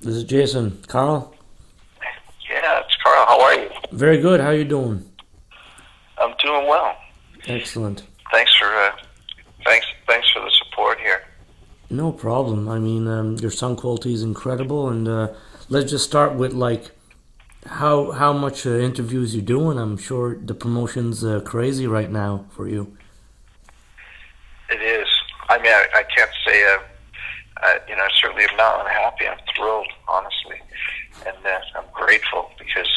This is Jason. Carl? Yeah, it's Carl. How are you? Very good. How are you doing? I'm doing well. Excellent. Thanks for thanks for the support here. No problem. I mean, your sound quality is incredible, and let's just start with like how much interviews you're doing. I'm sure the promotion's crazy right now for you. It is. I mean, I can't say I certainly am not unhappy. I'm thrilled, honestly, and I'm grateful because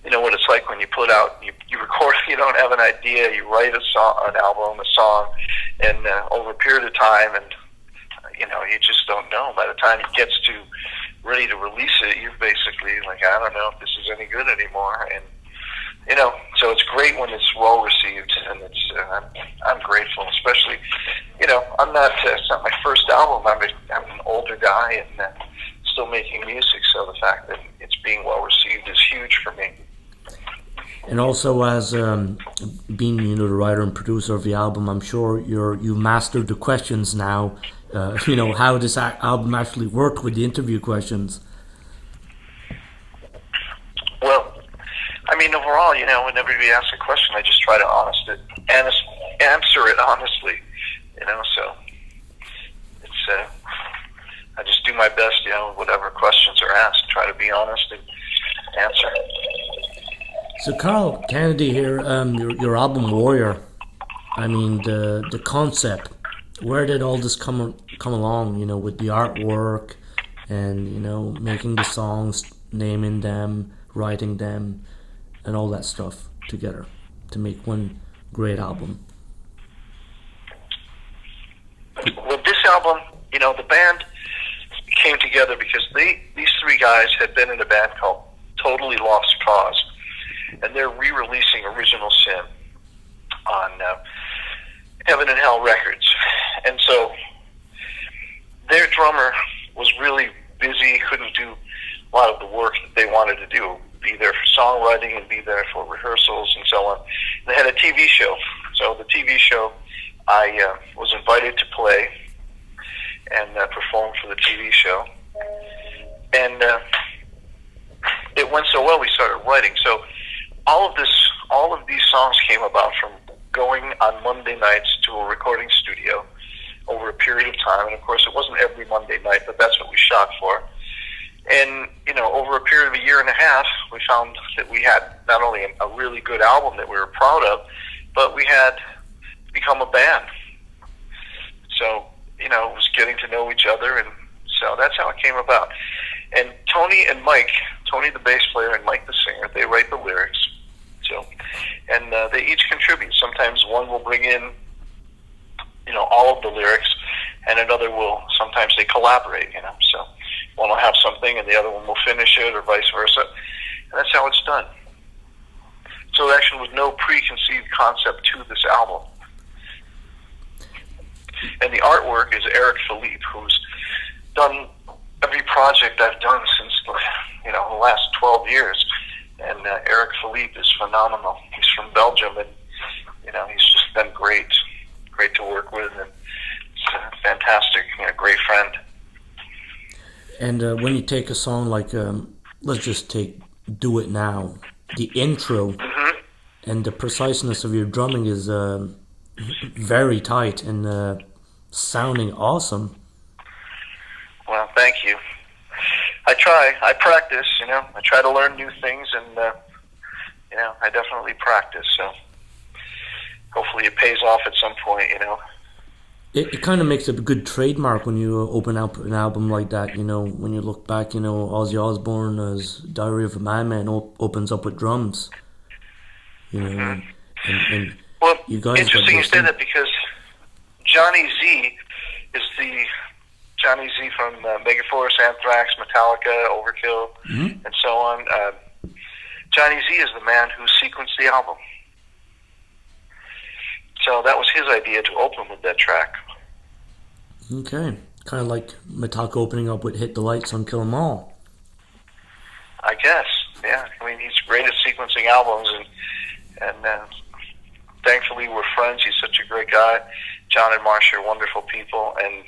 you know what it's like when you put out, you record, you don't have an idea, you write a song, an album, a song, and over a period of time, and you just don't know. By the time it gets to ready to release it, you're basically like, I don't know if this is any good anymore, and so it's great when it's well received, and it's I'm grateful, especially, it's not my first album. I'm an older guy and still making music, so the fact that it's being well received is huge for me. And also, as being the writer and producer of the album, I'm sure you mastered the questions now. How this album actually worked with the interview questions. Well, I mean, overall, whenever you ask a question, I just try to answer it honestly. So it's I just do my best. Whatever questions are asked, try to be honest and answer. So, Carl, Canedy here, your album Warrior. I mean, the concept. Where did all this come along? With the artwork and making the songs, naming them, writing them, and all that stuff together to make one great album. With this album, the band came together because these three guys had been in a band called Totally Lost Cause, and they're re-releasing Original Sin on Heaven and Hell Records. And so their drummer was really busy, couldn't do a lot of the work that they wanted to do, be there for songwriting and be there for rehearsals and so on. They had a TV show. So the TV show, I was invited to play and perform for the TV show. And it went so well, we started writing. So all of these songs came about from going on Monday nights to a recording studio over a period of time. And of course, it wasn't every Monday night, but that's what we shot for. And, over a period of a year and a half, we found that we had not only a really good album that we were proud of, but we had become a band. So, it was getting to know each other, and so that's how it came about. And Tony and Mike, Tony the bass player and Mike the singer, they write the lyrics. So, and they each contribute. Sometimes one will bring in, all of the lyrics, and another will, sometimes they collaborate, so one will have something and the other one will finish it, or vice versa. And that's how it's done. So there actually was no preconceived concept to this album. And the artwork is Eric Philippe, who's done every project I've done since the last 12 years. And Eric Philippe is phenomenal. He's from Belgium, and he's just been great to work with, and it's fantastic, great friend. And when you take a song like, let's just take "Do It Now," the intro and the preciseness of your drumming is very tight and sounding awesome. Well, thank you. I practice, I try to learn new things, and, I definitely practice, so hopefully it pays off at some point, It kind of makes a good trademark when you open up an album like that, when you look back, Ozzy Osbourne's Diary of a Madman opens up with drums, and well, you guys interesting you said that, because Johnny Z is Johnny Z from Megaforce, Anthrax, Metallica, Overkill, and so on. Johnny Z is the man who sequenced the album. So that was his idea to open with that track. Okay. Kind of like Metallica opening up with Hit the Lights on Kill 'Em All. I guess, yeah. I mean, he's great at sequencing albums, and thankfully we're friends. He's such a great guy. John and Marcia are wonderful people, and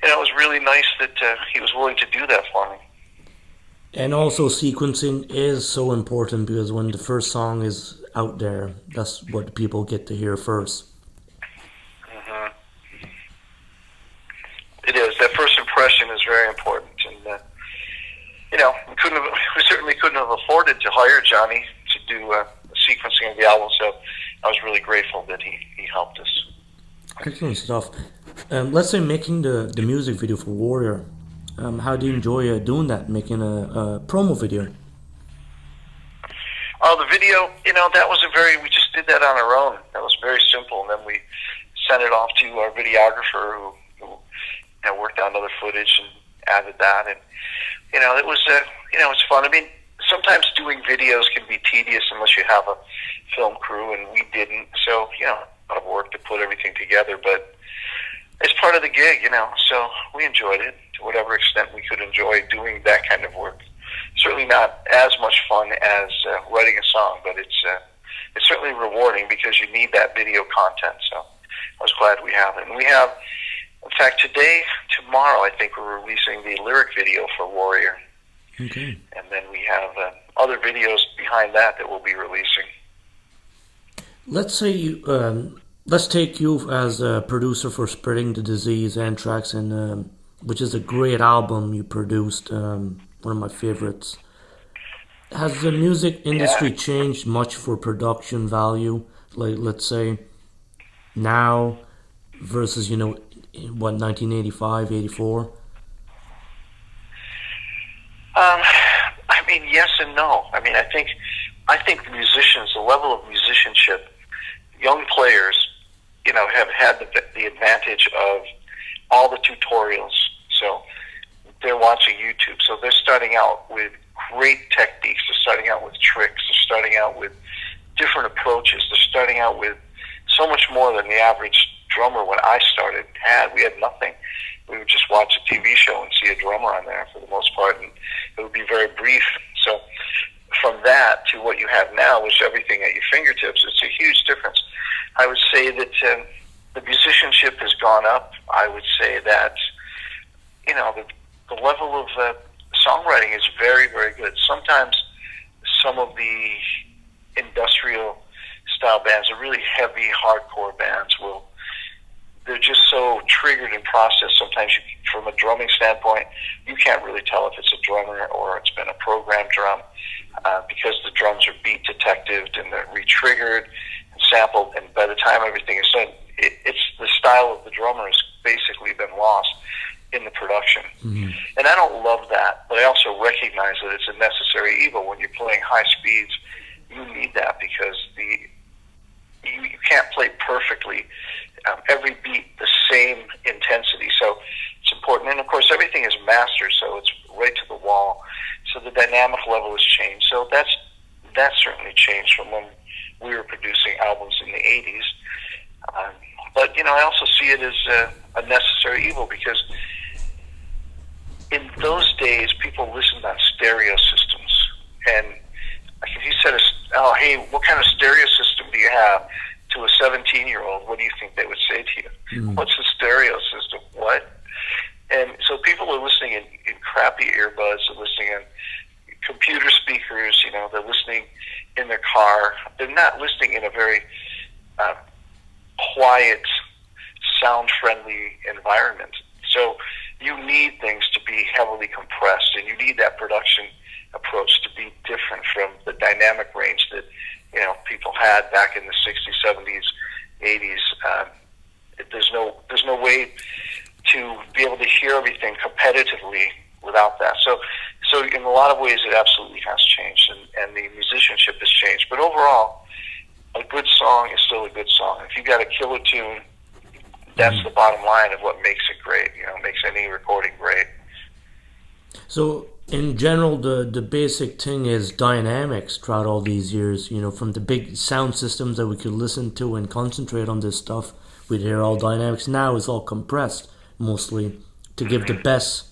it was really nice that he was willing to do that for me. And also, sequencing is so important because when the first song is out there, that's what people get to hear first. Hmm. It is. That first impression is very important, and we certainly couldn't have afforded to hire Johnny to do sequencing of the album. So I was really grateful that he helped us. Excellent stuff. Let's say making the music video for Warrior. How do you enjoy doing that, making a promo video? Oh, the video, that was we just did that on our own. That was very simple, and then we sent it off to our videographer who worked on other footage and added that, and it was it's fun. I mean, sometimes doing videos can be tedious unless you have a film crew, and we didn't. So a lot of work to put everything together, but it's part of the gig, So we enjoyed it to whatever extent we could enjoy doing that kind of work. Certainly not as much fun as writing a song, but it's certainly rewarding because you need that video content. So I was glad we have it, and we have. In fact, tomorrow, I think we're releasing the lyric video for Warrior. Okay. And then we have other videos behind that we'll be releasing. Let's say let's take you as a producer for Spreading the Disease, Anthrax, and which is a great album you produced. One of my favorites. Has the music industry changed much for production value? Like, let's say, now versus 1985, 84? I mean, yes and no. I mean, I think musicians, the level of musicianship, young players, have had the advantage of all the tutorials. So they're watching YouTube. So they're starting out with great techniques. They're starting out with tricks. They're starting out with different approaches. They're starting out with so much more than the average drummer when I started had. We had nothing. We would just watch a TV show and see a drummer on there for the most part, and it would be very brief. So from that to what you have now, which everything at your fingertips, it's a huge difference. I would say that the musicianship has gone up. I would say that the level of songwriting is very, very good. Sometimes some of the industrial style bands, the really heavy hardcore bands, they're just so triggered and processed. Sometimes from a drumming standpoint, you can't really tell if it's a drummer or it's been a programmed drum because the drums are beat detectived and they're re-triggered and sampled, and by the time everything is done, it's the style of the drummer has basically been lost in the production. Mm-hmm. And I don't love that, but I also recognize that it's a necessary evil. When you're playing high speeds, you need that because you can't play perfectly every beat the same intensity. So it's important. And of course, everything is mastered, so it's right to the wall. So the dynamic level has changed. So that's certainly changed from when we were producing albums in the 80s. But I also see it as a necessary evil because in those days, people listened on stereo systems. And if you said, "Oh, hey, what kind of stereo system do you have?" to a 17-year-old, what do you think they would say to you? Mm-hmm. What's the stereo system? What? And so people are listening in crappy earbuds, they're listening in computer speakers, they're listening in their car. They're not listening in a very quiet, sound-friendly environment. So you need things to be heavily compressed, and you need that production approach to be different from the dynamic range that people had back in the 60s, 70s, 80s. There's no way to be able to hear everything competitively without that. So in a lot of ways, it absolutely has changed, and the musicianship has changed. But overall, a good song is still a good song. If you got a killer tune, that's the bottom line of what makes it great. Makes any recording great. So in general, the basic thing is dynamics throughout all these years. From the big sound systems that we could listen to and concentrate on this stuff, we'd hear all dynamics. Now it's all compressed mostly to give the best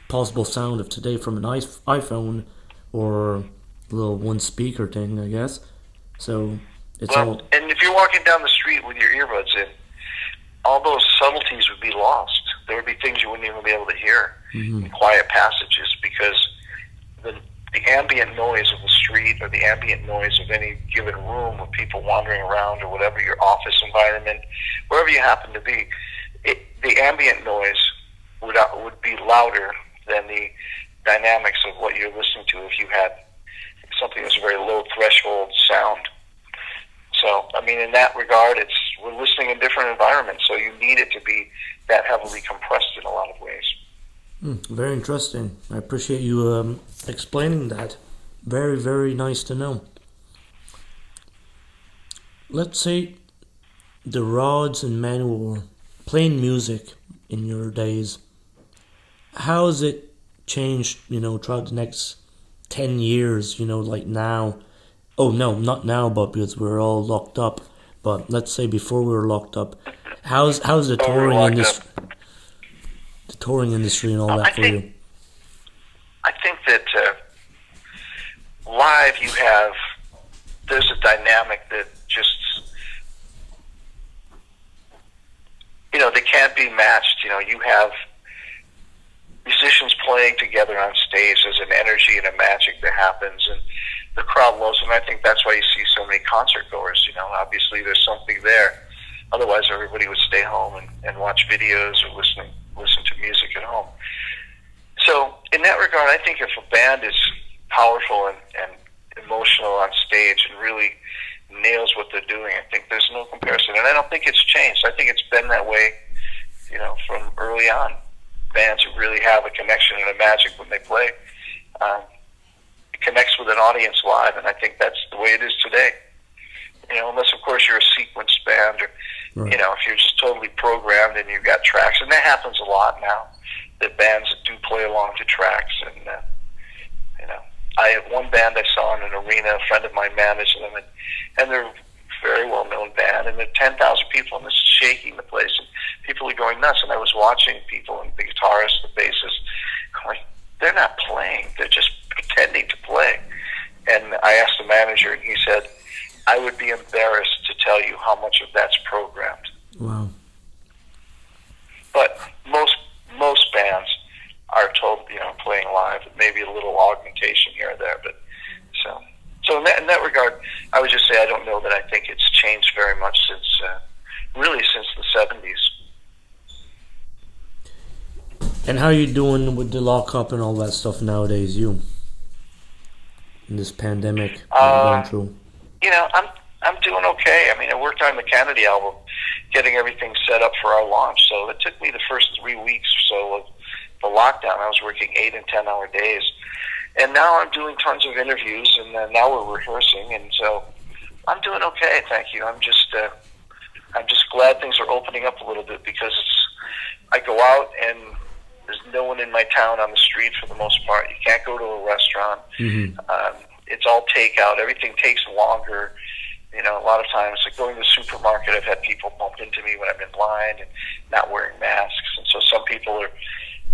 possible sound of today from an iPhone or a little one speaker thing, I guess. So it's all. And if you're walking down the street with your earbuds in, all those subtleties would be lost. there would be things you wouldn't even be able to hear in quiet passages because the ambient noise of the street or the ambient noise of any given room of people wandering around or whatever, your office environment, wherever you happen to be, the ambient noise would be louder than the dynamics of what you're listening to if you had something that's a very low threshold sound. So, I mean, in that regard, we're listening in different environments, so you need it to be that heavily compressed in a lot of ways. Very interesting. I appreciate you explaining that. Very, very nice to know. Let's say the Rods and Manowar, playing music in your days, how has it changed, throughout the next 10 years, like now? Oh, no, not now, but because we're all locked up. But let's say before we were locked up, how's the touring industry and all that for you? I think that live there's a dynamic that just, they can't be matched. You have musicians playing together on stage. There's an energy and a magic that happens, and the crowd loves them. I think that's why you see so many concert goers. Obviously there's something there. Otherwise, everybody would stay home and watch videos or listen to music at home. So in that regard, I think if a band is powerful and emotional on stage and really nails what they're doing, I think there's no comparison. And I don't think it's changed. I think it's been that way, from early on. Bands who really have a connection and a magic when they play, it connects with an audience live, and I think that's the way it is today. Unless of course you're a sequenced band, or right. If you're just totally programmed and you've got tracks, and that happens a lot now. That bands do play along to tracks, and I have one band I saw in an arena. A friend of mine managed them, and they're a very well known band, and there are 10,000 people, and this is shaking the place, and people are going nuts. And I was watching people, and the guitarist, the bassist, going, they're not playing; they're just pretending to play. And I asked the manager, and he said, I would be embarrassed to tell you how much of that's programmed. Wow. But most bands are told, playing live, maybe a little augmentation here or there. But so in that regard, I would just say I don't know that I think it's changed very much since the 70s. And how are you doing with the lockup and all that stuff nowadays, in this pandemic going through? I'm doing okay. I mean, I worked on the Canedy album, getting everything set up for our launch. So it took me the first 3 weeks or so of the lockdown. I was working 8 and 10-hour days, and now I'm doing tons of interviews, and now we're rehearsing, and so I'm doing okay. Thank you. I'm just glad things are opening up a little bit because I go out and there's no one in my town on the street for the most part. You can't go to a restaurant. It's all takeout. Everything takes longer. A lot of times, like going to the supermarket, I've had people bump into me when I'm in line and not wearing masks. And so some people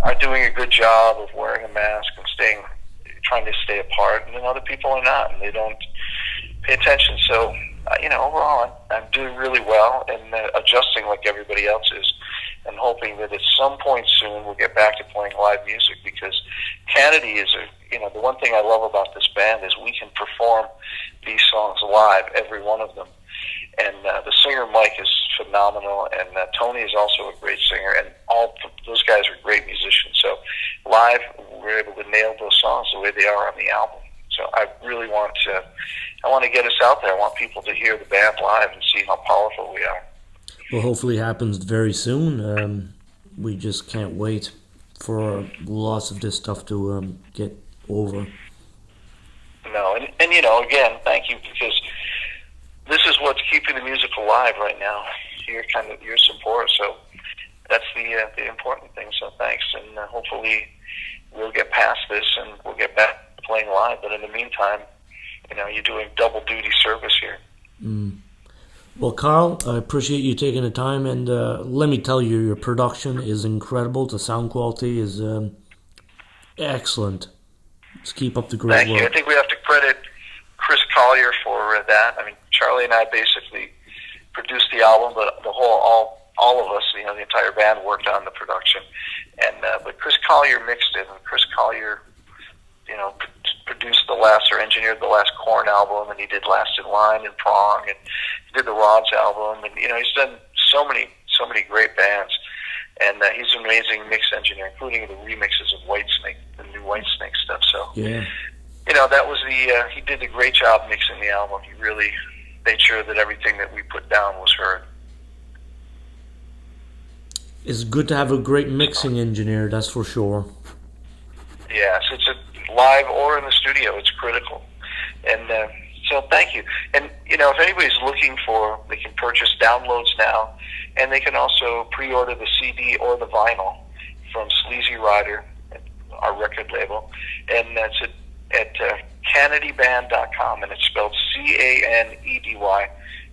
are doing a good job of wearing a mask and trying to stay apart, and then other people are not, and they don't pay attention. So, overall, I'm doing really well and adjusting like everybody else is, and hoping that at some point soon we'll get back to playing live music, because Canedy is the one thing I love about this band is we can perform these songs live, every one of them. And the singer Mike is phenomenal, and Tony is also a great singer, and all those guys are great musicians. So live, we're able to nail those songs the way they are on the album. So I really want to get us out there. I want people to hear the band live and see how powerful we are. Well, hopefully it happens very soon. We just can't wait for lots of this stuff to get over. No, and again, thank you, because this is what's keeping the music alive right now. Your support. So that's the important thing. So thanks, and hopefully we'll get past this and we'll get back to playing live. But in the meantime, you're doing double duty service here. Well, Carl, I appreciate you taking the time, and let me tell you, your production is incredible. The sound quality is excellent. Let's keep up the great work. Thank you. I think we have to credit Chris Collier for that. I mean, Charlie and I basically produced the album, but all all of us, the entire band worked on the production, and but Chris Collier mixed it, and Chris Collier, produced the last or engineered the last Korn album, and he did Last in Line and Prong, and he did the Rods album, and he's done so many great bands, and he's an amazing mix engineer, including the remixes of Whitesnake, the new Whitesnake stuff. So Yeah. that was he did a great job mixing the album. He really made sure that everything that we put down was heard. It's good to have a great mixing engineer, that's for sure. Yes, it's live or in the studio. It's critical. And so thank you. And, if anybody's looking they can purchase downloads now, and they can also pre-order the CD or the vinyl from SLEASZY Rider, our record label. And that's at CanedyBand.com, and it's spelled Canedy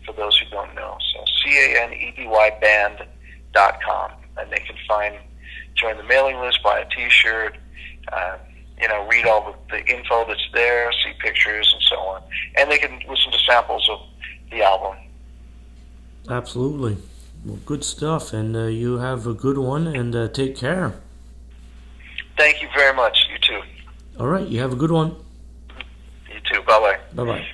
for those who don't know. So Canedy band.com. And they can join the mailing list, buy a T-shirt, read all the info that's there, see pictures, and so on. And they can listen to samples of the album. Absolutely. Well, good stuff, and you have a good one, and take care. Thank you very much. You too. All right, you have a good one. You too. Bye-bye. Bye-bye.